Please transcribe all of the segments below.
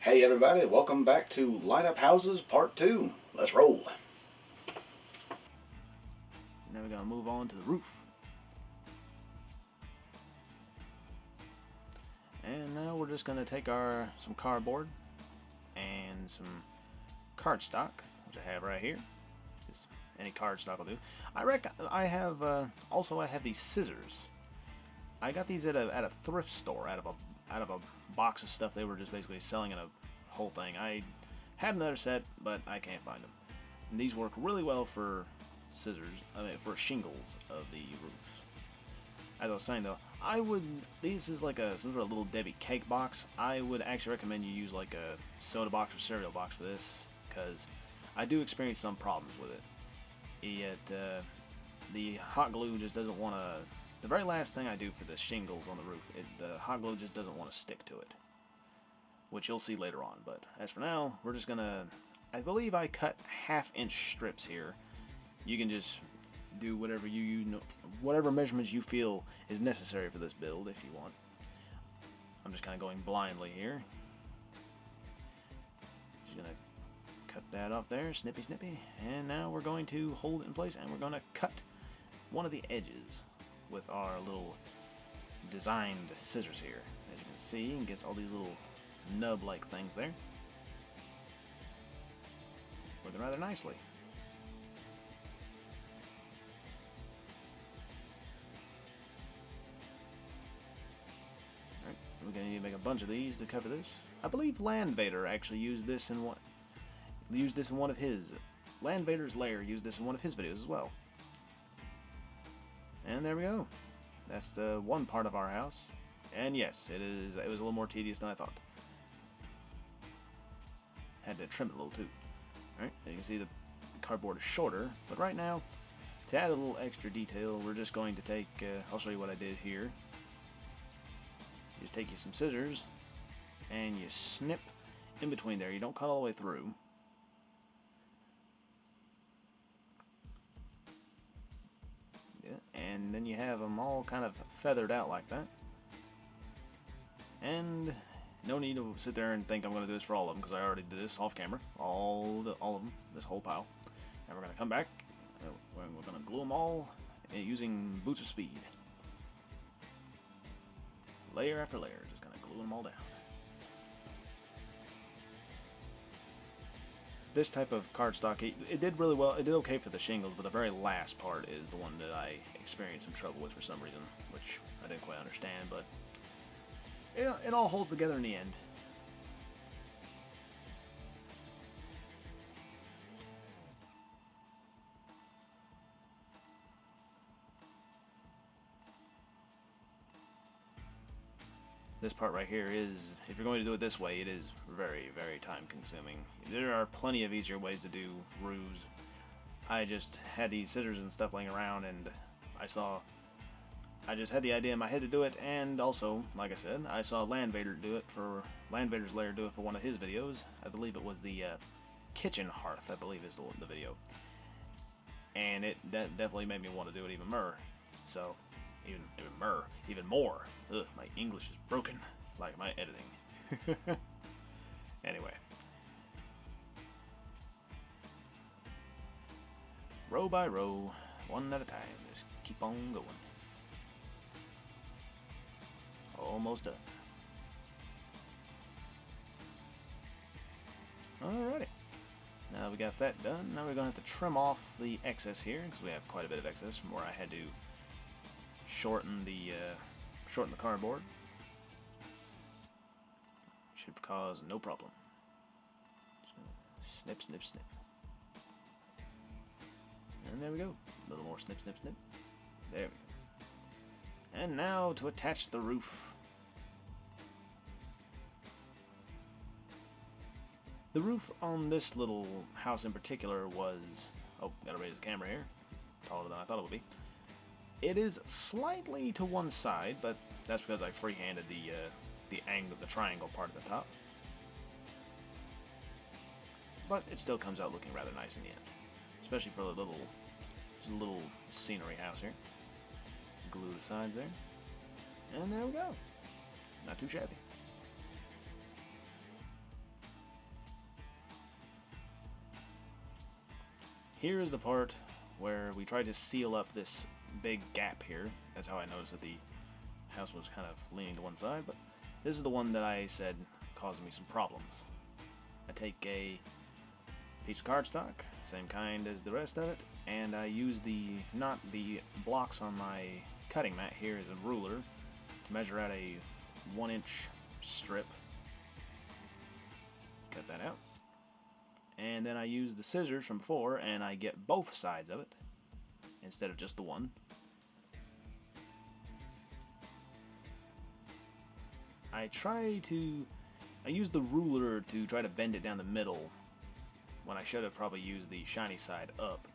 Hey everybody, welcome back to Light Up Houses Part 2. Let's roll. Now we're gonna move on to the roof. And now we're just gonna take some cardboard and some cardstock, which I have right here. Just any cardstock will do. I have these scissors. I got these at a thrift store out of a box of stuff they were just basically selling in a whole thing. I had another set, but I can't find them. And these work really well for for shingles of the roof. As I was saying though, this is like some sort of little Debbie cake box. I would actually recommend you use like a soda box or cereal box for this, because I do experience some problems with it. Yet, the hot glue just doesn't want to, the very last thing I do for the shingles on the roof, the hot glue just doesn't want to stick to it. Which you'll see later on, but as for now, we're just gonna, I believe I cut 1/2-inch strips here. You can just do whatever whatever measurements you feel is necessary for this build if you want. I'm just kind of going blindly here. Just gonna cut that off there, snippy snippy, and now we're going to hold it in place and we're gonna cut one of the edges with our little designed scissors here. As you can see, it gets all these little nub-like things there. Working rather nicely. Alright, we're going to need to make a bunch of these to cover this. I believe Landvader actually used this in one of his. Landvader's Lair used this in one of his videos as well. And there we go. That's the one part of our house. And yes, it was a little more tedious than I thought. Had to trim it a little too. Alright, you can see the cardboard is shorter, but right now, to add a little extra detail, we're just going to take, I'll show you what I did here. You just take you some scissors, and you snip in between there. You don't cut all the way through. Yeah, and then you have them all kind of feathered out like that. And no need to sit there and think I'm going to do this for all of them, because I already did this off camera. All of them, this whole pile. And we're going to come back, and we're going to glue them all using boots of speed. Layer after layer, just going to glue them all down. This type of cardstock, it did really well. It did okay for the shingles, but the very last part is the one that I experienced some trouble with for some reason, which I didn't quite understand, but it all holds together in the end. This part right here is, if you're going to do it this way, it is very, very time consuming. There are plenty of easier ways to do roofs. I just had these scissors and stuff laying around, and I just had the idea in my head to do it, and also, like I said, I saw Landvader's Lair do it for one of his videos. I believe it was the kitchen hearth, I believe is the video. And that definitely made me want to do it even more. So, even more. Ugh, my English is broken, like my editing. Anyway. Row by row, one at a time, just keep on going. Almost done. Alrighty. Now we got that done. Now we're going to have to trim off the excess here, because we have quite a bit of excess from where I had to shorten the cardboard. Should cause no problem. Snip, snip, snip. And there we go. A little more snip, snip, snip. There we go. And now to attach the roof. The roof on this little house in particular was, oh, gotta raise the camera here, taller than I thought it would be. It is slightly to one side, but that's because I freehanded the angle, the triangle part at the top. But it still comes out looking rather nice in the end, especially for just a little scenery house here. Glue the sides there, and there we go. Not too shabby. here is the part where we try to seal up this big gap here. That's how I noticed that the house was kind of leaning to one side, but this is the one that I said caused me some problems. I take a piece of cardstock, same kind as the rest of it, and I use not the blocks on my cutting mat here as a ruler to measure out a 1-inch strip. Cut that out. And then I use the scissors from before and I get both sides of it instead of just the one. I use the ruler to try to bend it down the middle when I should have probably used the shiny side up,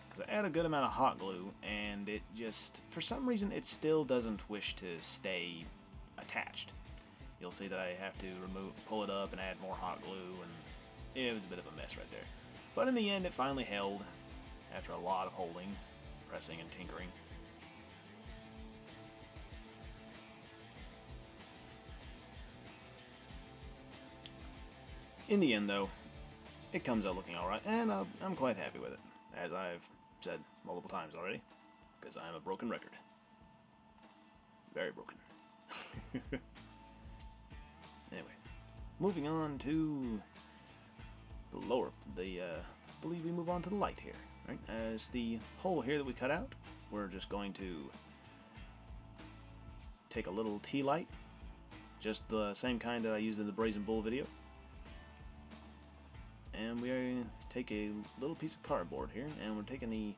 because I add a good amount of hot glue and it just, for some reason, it still doesn't wish to stay attached. You'll see that I have to pull it up and add more hot glue, and it was a bit of a mess right there. But in the end, it finally held after a lot of holding, pressing, and tinkering. In the end, though, it comes out looking alright, and I'm quite happy with it, as I've said multiple times already, because I'm a broken record. Very broken. Anyway, moving on to the lower, I believe we move on to the light here, right? As the hole here that we cut out, we're just going to take a little tea light, just the same kind that I used in the Brazen Bull video, and we take a little piece of cardboard here, and we're taking the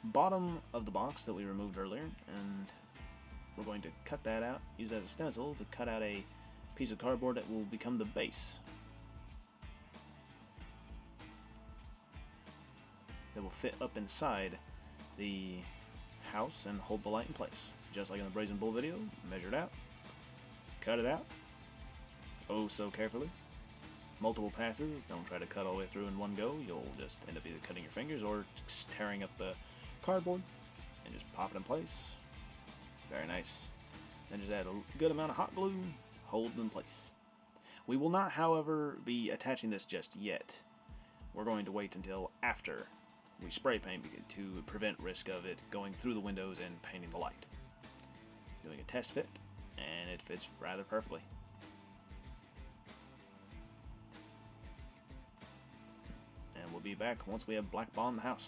bottom of the box that we removed earlier, and we're going to cut that out, use that as a stencil to cut out a piece of cardboard that will become the base. That will fit up inside the house and hold the light in place. Just like in the Brazen Bull video, measure it out, cut it out, oh so carefully. Multiple passes, don't try to cut all the way through in one go, you'll just end up either cutting your fingers or just tearing up the cardboard, and just pop it in place. Very nice. Then just add a good amount of hot glue, hold it in place. We will not, however, be attaching this just yet. We're going to wait until after we spray paint to prevent risk of it going through the windows and painting the light. Doing a test fit, and it fits rather perfectly. And we'll be back once we have black bond the house.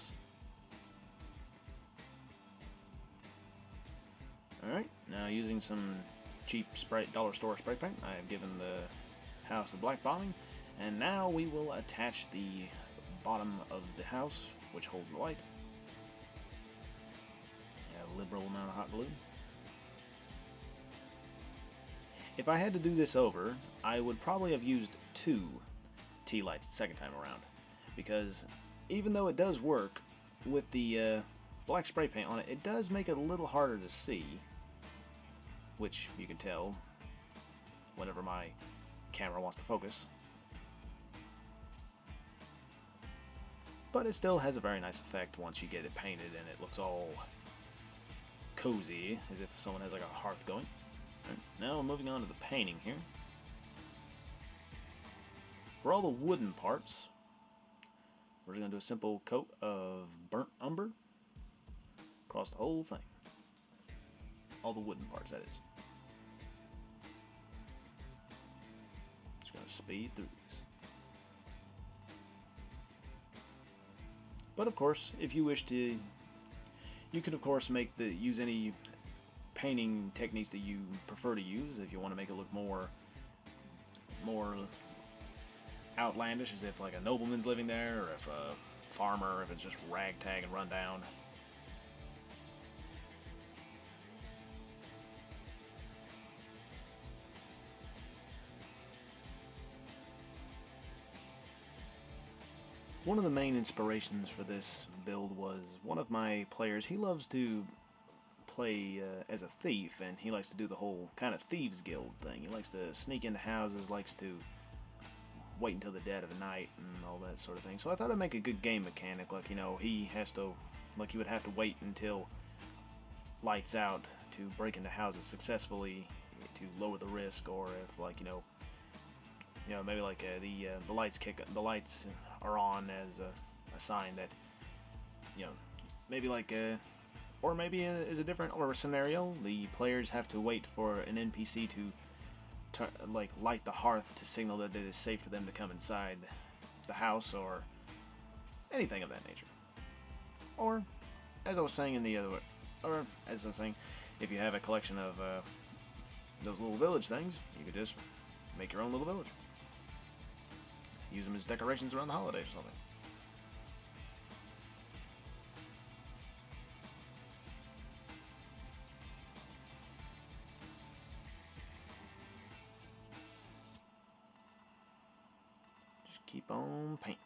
Alright, now using some cheap dollar store spray paint, I have given the house a black bonding, and now we will attach the bottom of the house, which holds the light. A liberal amount of hot glue. If I had to do this over, I would probably have used 2 tea lights the second time around, because even though it does work with the black spray paint on it, it does make it a little harder to see, which you can tell whenever my camera wants to focus. But it still has a very nice effect once you get it painted and it looks all cozy, as if someone has like a hearth going. Right, now moving on to the painting here. For all the wooden parts, we're just going to do a simple coat of burnt umber across the whole thing. All the wooden parts, that is. Just going to speed through these. But of course, if you wish to, you can of course use any painting techniques that you prefer to use. If you want to make it look more outlandish, as if like a nobleman's living there, or if a farmer, if it's just ragtag and run down. One of the main inspirations for this build was one of my players. He loves to play as a thief, and he likes to do the whole kind of thieves guild thing. He likes to sneak into houses, likes to wait until the dead of the night and all that sort of thing. So I thought I'd make a good game mechanic, like, you know, he would have to wait until lights out to break into houses successfully to lower the risk, or if, like, you know, maybe like the lights are on as a sign that you know, maybe like or maybe is a different or a scenario. The players have to wait for an NPC to like light the hearth to signal that it is safe for them to come inside the house or anything of that nature. Or, as I was saying in the other, or as I was saying, if you have a collection of those little village things, you could just make your own little village. Use them as decorations around the holidays or something. Just keep on painting.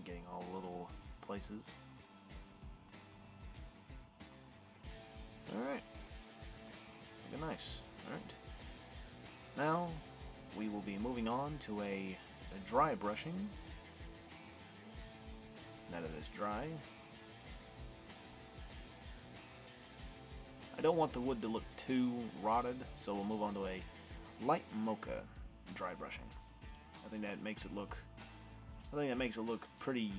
Getting all little places. Alright. Looking nice. Alright. Now, we will be moving on to a dry brushing. Now that it's dry. I don't want the wood to look too rotted, so we'll move on to a light mocha dry brushing. I think that makes it look pretty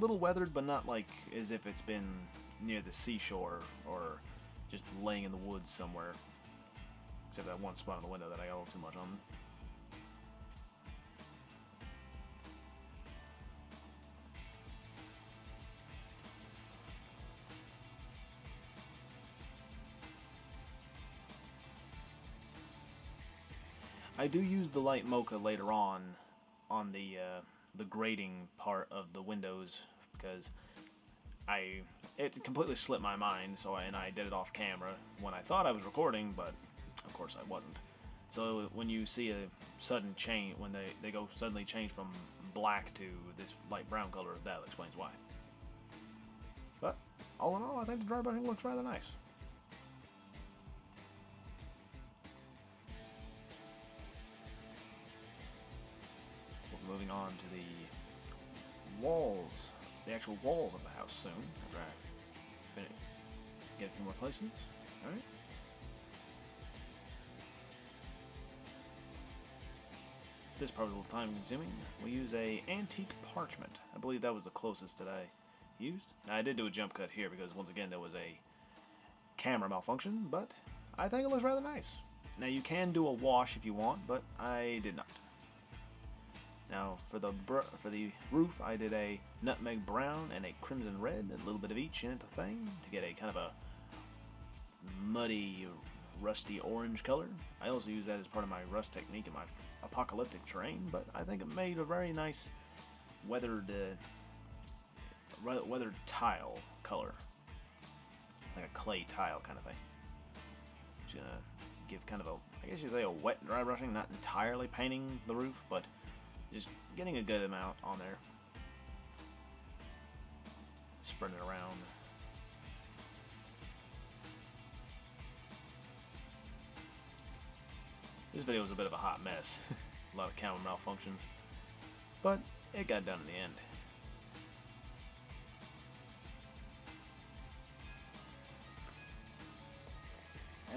little weathered, but not like as if it's been near the seashore or just laying in the woods somewhere. Except that one spot on the window that I got a little too much on. I do use the light mocha later on the grading part of the windows because it completely slipped my mind. So I did it off camera when I thought I was recording, but of course I wasn't. So when you see a sudden change, when they go suddenly change from black to this light brown color, that explains why. But all in all, I think the dry brushing looks rather nice. Moving on to the walls, the actual walls of the house soon, after I get a few more places. Alright. This is probably a little time consuming. We use a antique parchment. I believe that was the closest that I used. Now I did do a jump cut here because once again there was a camera malfunction, but I think it looks rather nice. Now you can do a wash if you want, but I did not. Now, for the roof, I did a nutmeg brown and a crimson red, a little bit of each in the thing, to get a kind of a muddy, rusty orange color. I also use that as part of my rust technique in my apocalyptic terrain, but I think it made a very nice weathered tile color, like a clay tile kind of thing. Just gonna give kind of I guess you'd say a wet dry brushing, not entirely painting the roof, but just getting a good amount on there. Spreading it around. This video was a bit of a hot mess. A lot of camera malfunctions. But it got done in the end.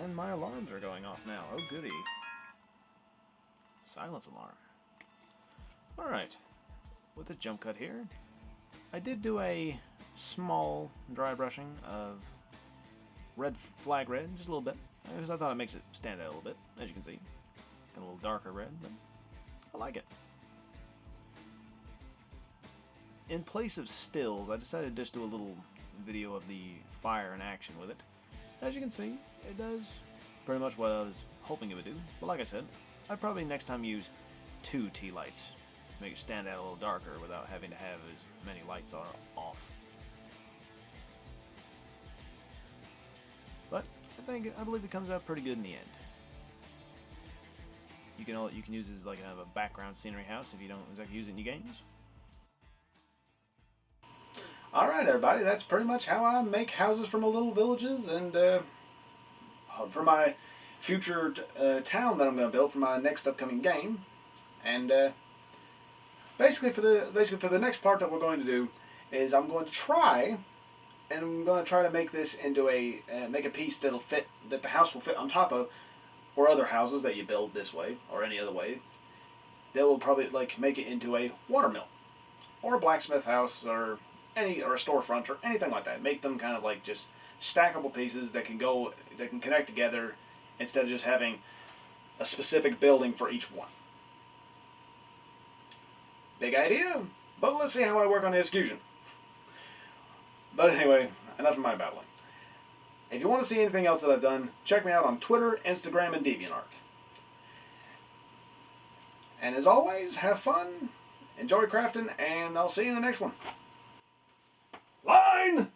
And my alarms are going off now. Oh goody. Silence alarm. Alright, with this jump cut here, I did do a small dry brushing of flag red, just a little bit, because I thought it makes it stand out a little bit, as you can see. Got a little darker red, but I like it. In place of stills, I decided to just do a little video of the fire in action with it. As you can see, it does pretty much what I was hoping it would do, but like I said, I'd probably next time use 2 tea lights. Make it stand out a little darker without having to have as many lights off. But I believe it comes out pretty good in the end. You can use it as like kind of a background scenery house if you don't exactly use it in your games. Alright everybody, that's pretty much how I make houses for my little villages and for my future town that I'm going to build for my next upcoming game. And basically for the next part that we're going to do is I'm going to try to make this into make a piece that'll fit, that the house will fit on top of, or other houses that you build this way or any other way. They will probably like make it into a watermill or a blacksmith house or a storefront or anything like that. Make them kind of like just stackable pieces that can connect together instead of just having a specific building for each one. Big idea, but let's see how I work on the execution. But anyway, enough of my babbling. If you want to see anything else that I've done, check me out on Twitter, Instagram, and DeviantArt. And as always, have fun, enjoy crafting, and I'll see you in the next one. Line!